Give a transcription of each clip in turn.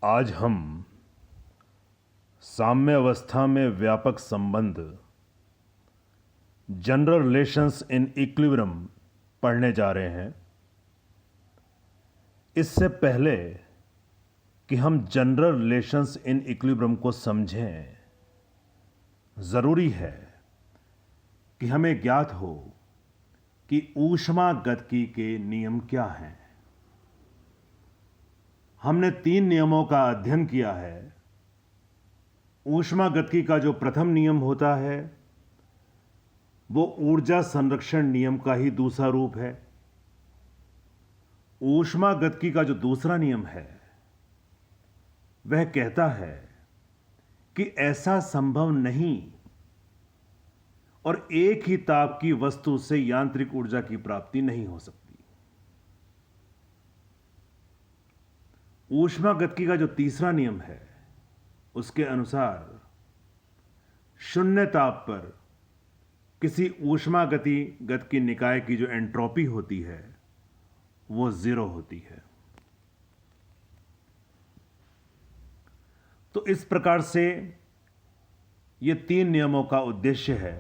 आज हम साम्य अवस्था में व्यापक संबंध जनरल रिलेशंस इन इक्विलिब्रियम पढ़ने जा रहे हैं। इससे पहले कि हम जनरल रिलेशंस इन इक्विलिब्रियम को समझें, ज़रूरी है कि हमें ज्ञात हो कि ऊष्मागतिकी के नियम क्या हैं। हमने 3 नियमों का अध्ययन किया है। ऊष्मागतिकी का जो प्रथम नियम होता है वो ऊर्जा संरक्षण नियम का ही दूसरा रूप है। ऊष्मागतिकी का जो दूसरा नियम है वह कहता है कि ऐसा संभव नहीं और एक ही ताप की वस्तु से यांत्रिक ऊर्जा की प्राप्ति नहीं हो सकती। ऊष्मागतिकी का जो तीसरा नियम है उसके अनुसार शून्य ताप पर किसी ऊष्मागतिगत की निकाय की जो एंट्रोपी होती है वो 0 होती है। तो इस प्रकार से ये 3 नियमों का उद्देश्य है।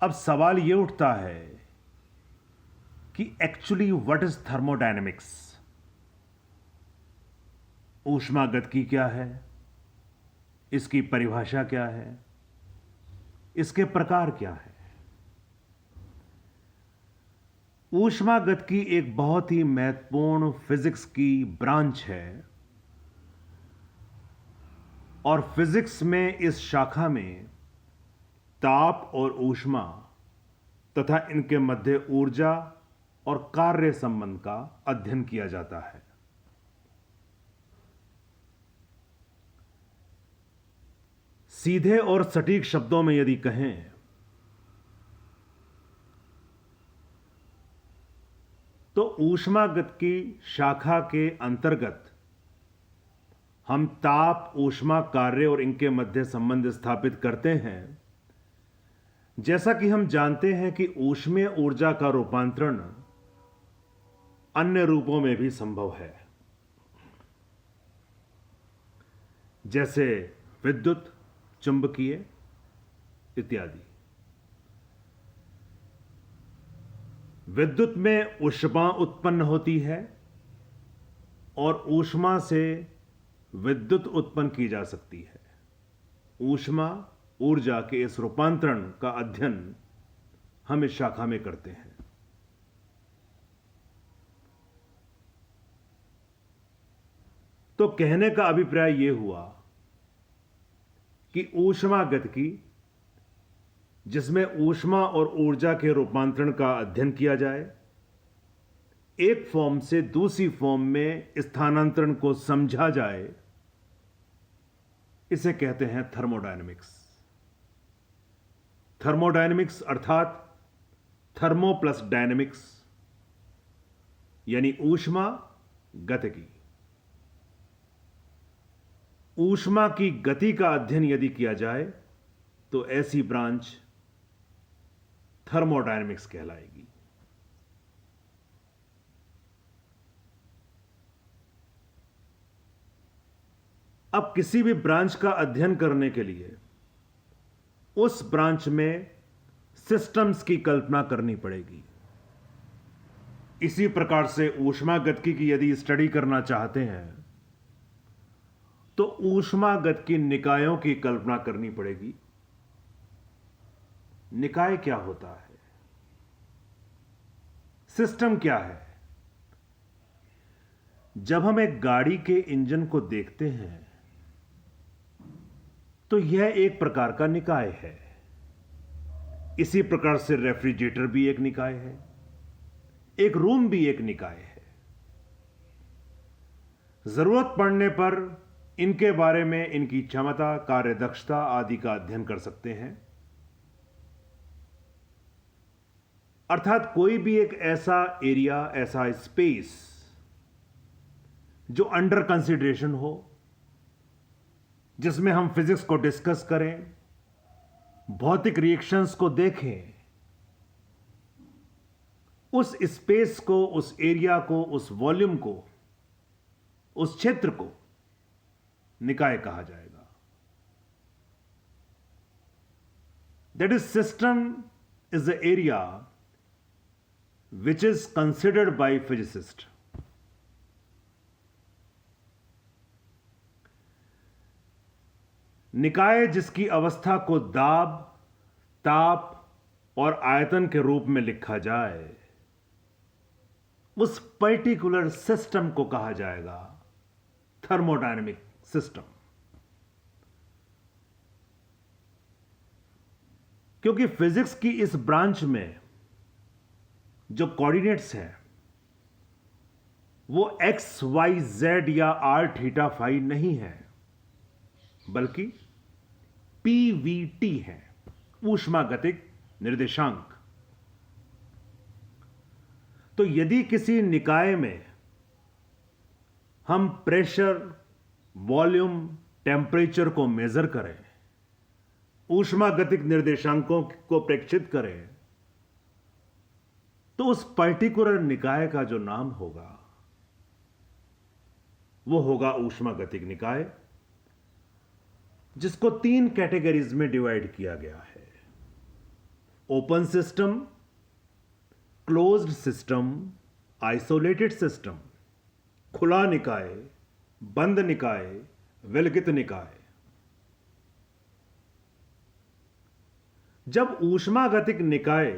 अब सवाल ये उठता है कि एक्चुअली व्हाट इज थर्मोडायनेमिक्स? ऊष्मागतिकी क्या है, इसकी परिभाषा क्या है, इसके प्रकार क्या है? ऊष्मागतिकी एक बहुत ही महत्वपूर्ण फिजिक्स की ब्रांच है और फिजिक्स में इस शाखा में ताप और ऊष्मा तथा इनके मध्य ऊर्जा और कार्य संबंध का अध्ययन किया जाता है। सीधे और सटीक शब्दों में यदि कहें तो ऊष्मागतिकी शाखा के अंतर्गत हम ताप, ऊष्मा, कार्य और इनके मध्य संबंध स्थापित करते हैं। जैसा कि हम जानते हैं कि ऊष्मीय ऊर्जा का रूपांतरण अन्य रूपों में भी संभव है, जैसे विद्युत, चुंबकीय इत्यादि। विद्युत में ऊष्मा उत्पन्न होती है और ऊष्मा से विद्युत उत्पन्न की जा सकती है। ऊष्मा ऊर्जा के इस रूपांतरण का अध्ययन हम इस शाखा में करते हैं। तो कहने का अभिप्राय यह हुआ कि ऊष्मागतिकी, जिसमें ऊष्मा और ऊर्जा के रूपांतरण का अध्ययन किया जाए, एक फॉर्म से दूसरी फॉर्म में स्थानांतरण को समझा जाए, इसे कहते हैं थर्मोडायनेमिक्स। थर्मोडायनेमिक्स अर्थात थर्मो प्लस डायनेमिक्स, यानी ऊष्मा गतिकी। ऊष्मा की गति का अध्ययन यदि किया जाए तो ऐसी ब्रांच थर्मोडायनेमिक्स कहलाएगी। अब किसी भी ब्रांच का अध्ययन करने के लिए उस ब्रांच में सिस्टम्स की कल्पना करनी पड़ेगी। इसी प्रकार से ऊष्मागतिकी की यदि स्टडी करना चाहते हैं तो ऊष्मागतिकी निकायों की कल्पना करनी पड़ेगी। निकाय क्या होता है? सिस्टम क्या है? जब हम एक गाड़ी के इंजन को देखते हैं तो यह एक प्रकार का निकाय है। इसी प्रकार से रेफ्रिजरेटर भी एक निकाय है, एक रूम भी एक निकाय है। जरूरत पड़ने पर इनके बारे में इनकी क्षमता, कार्यदक्षता आदि का अध्ययन कर सकते हैं। अर्थात कोई भी एक ऐसा एरिया, ऐसा स्पेस जो अंडर कंसीडरेशन हो, जिसमें हम फिजिक्स को डिस्कस करें, भौतिक रिएक्शंस को देखें, उस स्पेस को, उस एरिया को, उस वॉल्यूम को उस क्षेत्र को निकाय कहा जाएगा। That is system is the area which is considered bye physicist. निकाय जिसकी अवस्था को दाब, ताप और आयतन के रूप में लिखा जाए, उस पर्टिकुलर सिस्टम को कहा जाएगा थर्मोडायनेमिक सिस्टम। क्योंकि फिजिक्स की इस ब्रांच में जो कोऑर्डिनेट्स हैं वो एक्स, वाई, जेड या आर, थीटा, फाई नहीं है, बल्कि पीवीटी है, ऊष्मागतिक निर्देशांक। तो यदि किसी निकाय में हम प्रेशर, वॉल्यूम, टेम्परेचर को मेजर करें, ऊष्मागतिक निर्देशांकों को प्रेक्षित करें, तो उस पर्टिकुलर निकाय का जो नाम होगा वो होगा ऊष्मागतिक निकाय, जिसको 3 कैटेगरीज में डिवाइड किया गया है: open system, closed system, isolated system, खुला निकाय, बंद निकाय, विलगित निकाय। जब ऊष्मागतिक निकाय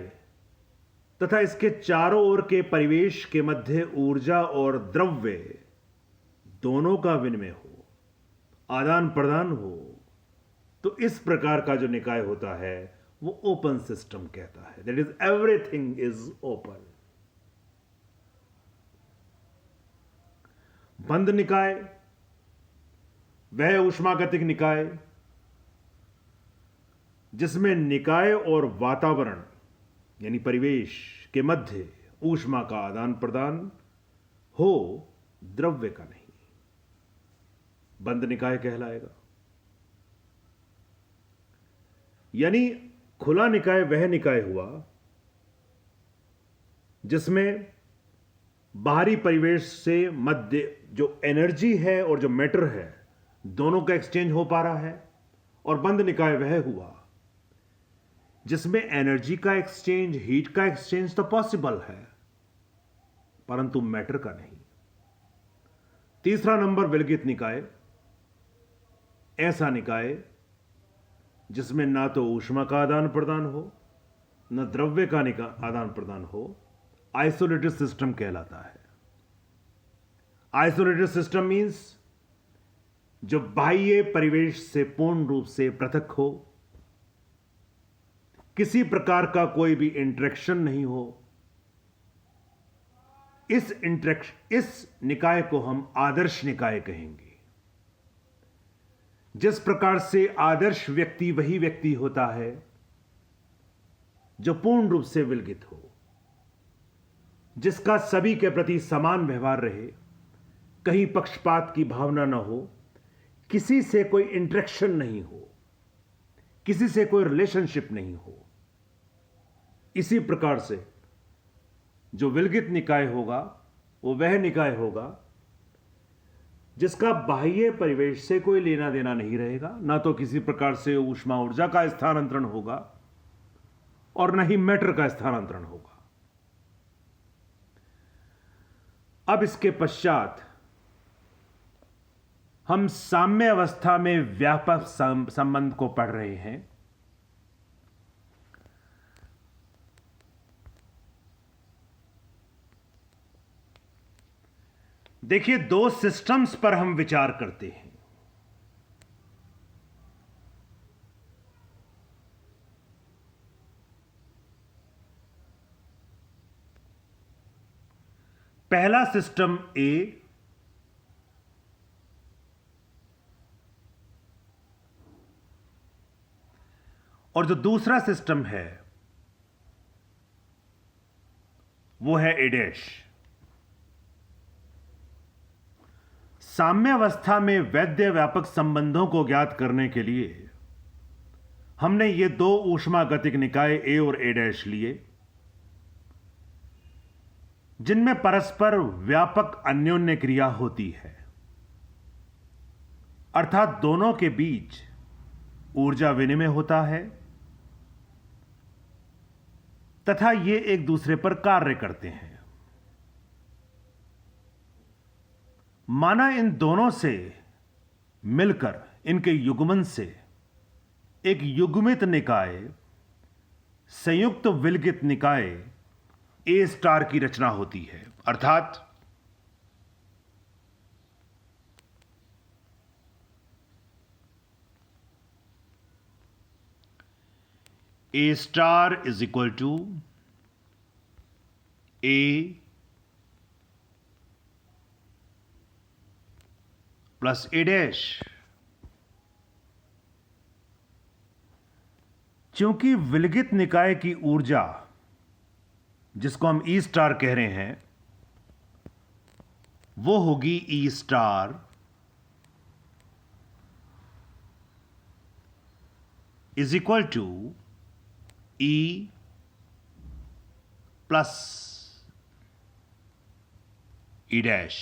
तथा इसके चारों ओर के परिवेश के मध्य ऊर्जा और द्रव्य दोनों का विनिमय हो, आदान प्रदान हो, तो इस प्रकार का जो निकाय होता है वो ओपन सिस्टम कहता है। That is everything is open. बंद निकाय वह ऊष्मागतिक निकाय जिसमें निकाय और वातावरण यानी परिवेश के मध्य ऊष्मा का आदान प्रदान हो, द्रव्य का नहीं, बंद निकाय कहलाएगा। यानी खुला निकाय वह निकाय हुआ जिसमें बाहरी परिवेश से मध्य जो एनर्जी है और जो मैटर है दोनों का एक्सचेंज हो पा रहा है, और बंद निकाय वह हुआ जिसमें एनर्जी का एक्सचेंज, हीट का एक्सचेंज तो पॉसिबल है परंतु मैटर का नहीं। तीसरा नंबर विलगित निकाय, ऐसा निकाय जिसमें ना तो ऊष्मा का आदान प्रदान हो न द्रव्य का आदान प्रदान हो, आइसोलेटेड सिस्टम कहलाता है। आइसोलेटेड सिस्टम मींस जो बाह्य परिवेश से पूर्ण रूप से पृथक हो, किसी प्रकार का कोई भी इंटरेक्शन नहीं हो। इस निकाय को हम आदर्श निकाय कहेंगे। जिस प्रकार से आदर्श व्यक्ति वही व्यक्ति होता है जो पूर्ण रूप से विलगित हो, जिसका सभी के प्रति समान व्यवहार रहे, कहीं पक्षपात की भावना न हो, किसी से कोई इंटरेक्शन नहीं हो, किसी से कोई रिलेशनशिप नहीं हो। इसी प्रकार से जो विलगित निकाय होगा वो वह निकाय होगा जिसका बाह्य परिवेश से कोई लेना देना नहीं रहेगा, ना तो किसी प्रकार से ऊष्मा ऊर्जा का स्थानांतरण होगा और न ही मैटर का स्थानांतरण होगा। अब इसके पश्चात हम साम्य अवस्था में व्यापक संबंध को पढ़ रहे हैं। देखिए, 2 सिस्टम्स पर हम विचार करते हैं। पहला सिस्टम ए और जो दूसरा सिस्टम है वो है ए डैश। साम्य अवस्था में वैद्य व्यापक संबंधों को ज्ञात करने के लिए हमने ये 2 ऊष्मागतिक निकाय ए और ए डैश लिए, जिनमें परस्पर व्यापक अन्योन्य क्रिया होती है। अर्थात दोनों के बीच ऊर्जा विनिमय होता है तथा ये एक दूसरे पर कार्य करते हैं। माना इन दोनों से मिलकर इनके युग्मन से एक युग्मित निकाय, संयुक्त विलगित निकाय ए स्टार की रचना होती है। अर्थात A star is equal to A plus A dash. क्योंकि विलगित निकाय की ऊर्जा, जिसको हम ई स्टार कह रहे हैं, वो होगी E star is equal to E plus E dash.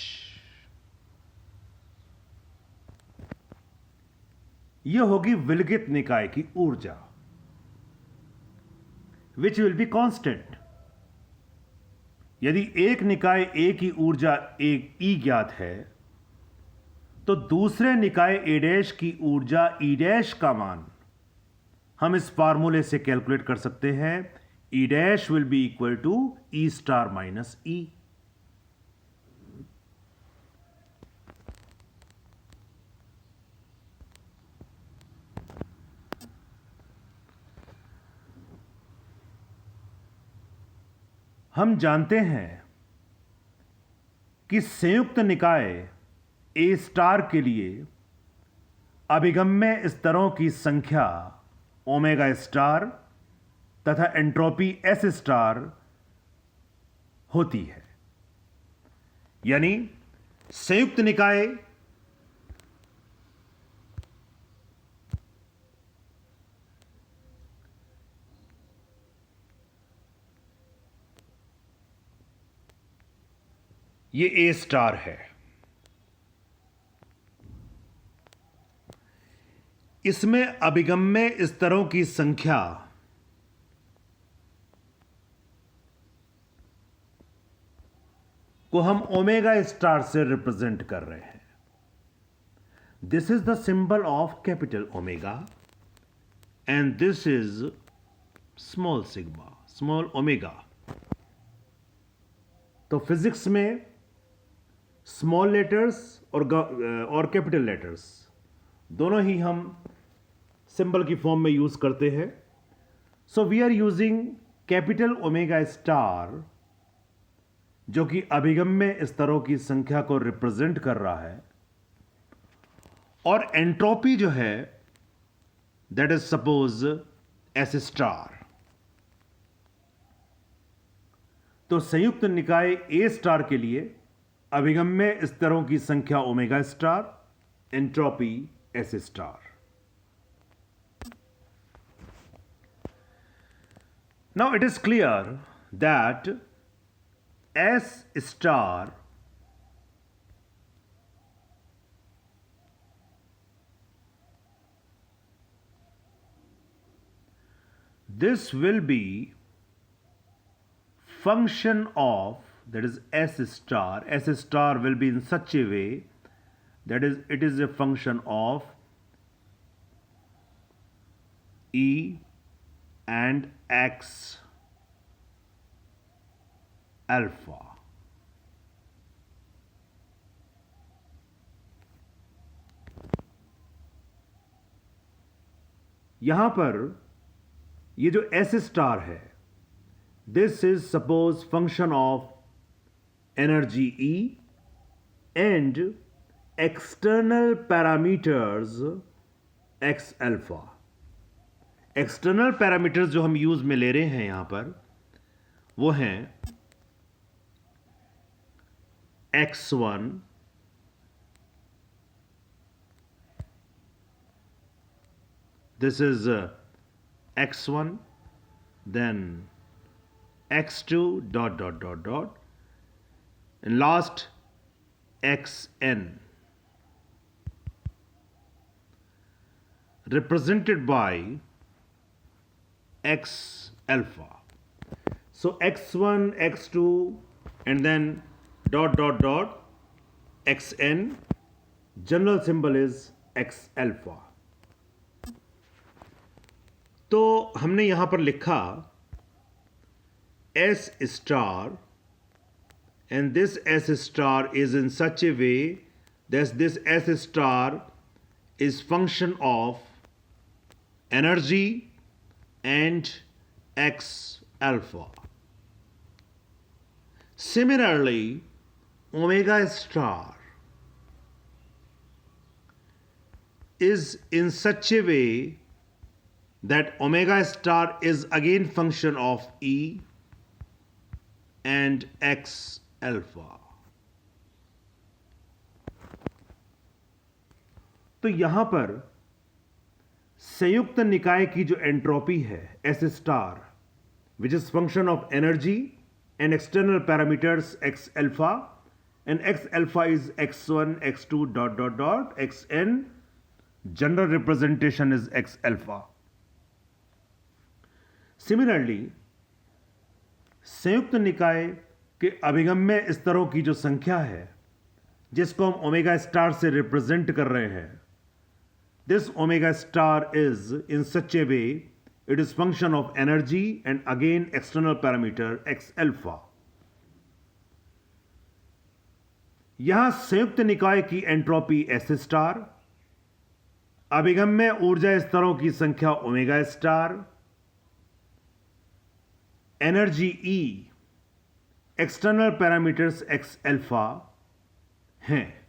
यह होगी विलगित निकाय की ऊर्जा, विच विल बी कांस्टेंट। यदि एक निकाय ए की ऊर्जा एक ई ज्ञात है, तो दूसरे निकाय ए डैश की ऊर्जा ई डैश का मान हम इस फार्मूले से कैलकुलेट कर सकते हैं। E dash will be equal to E star minus E. हम जानते हैं कि संयुक्त निकाय ए स्टार के लिए अभिगम्य स्तरों की संख्या ओमेगा स्टार तथा एंट्रोपी एस स्टार होती है। यानी संयुक्त निकाय ये ए स्टार है, इसमें अभिगम्य स्तरों की संख्या को हम ओमेगा स्टार से रिप्रेजेंट कर रहे हैं। This is the symbol of capital omega and this is small sigma, small omega. तो फिजिक्स में स्मॉल लेटर्स और कैपिटल लेटर्स दोनों ही हम सिंबल की फॉर्म में यूज करते हैं। So we are using capital omega star, जो कि अभिगम्य स्तरों की संख्या को रिप्रेजेंट कर रहा है, और एंट्रोपी जो है that is suppose S star. तो संयुक्त निकाय ए स्टार के लिए अभिगम्य स्तरों की संख्या omega star, entropy S star. Now it is clear that S star this will be function of, that is S star. S star will be in such a way that is it is a function of E and X alpha. यहां पर ये जो S star है, this is suppose function of energy E and external parameters X alpha. External parameters जो हम use में ले रहे हैं यहां पर वो हैं x1, this is x1, then x2 dot dot dot dot, and last xn. represented by x alpha. So x1, x2, and then dot dot dot xn. General symbol is x alpha. तो हमने यहां पर लिखा S star, and this S star is in such a way that this S star is function of energy and x alpha. Similarly, omega star is in such a way that omega star is again function of E and x alpha. तो यहां पर संयुक्त निकाय की जो entropy है S star, which is function of energy and external parameters x alpha, and x alpha is x1, x2 dot dot dot xn. General representation is x alpha. Similarly, संयुक्त निकाय के अभिगम्य स्तरों की जो संख्या है जिसको हम ओमेगा स्टार से रिप्रेजेंट कर रहे हैं, this omega star is in such A way it is function of energy and again external parameter x alpha. यहां संयुक्त निकाय की एंट्रोपी एस स्टार, अभिगम्य ऊर्जा स्तरों की संख्या omega star, energy E, external parameters x alpha हैं.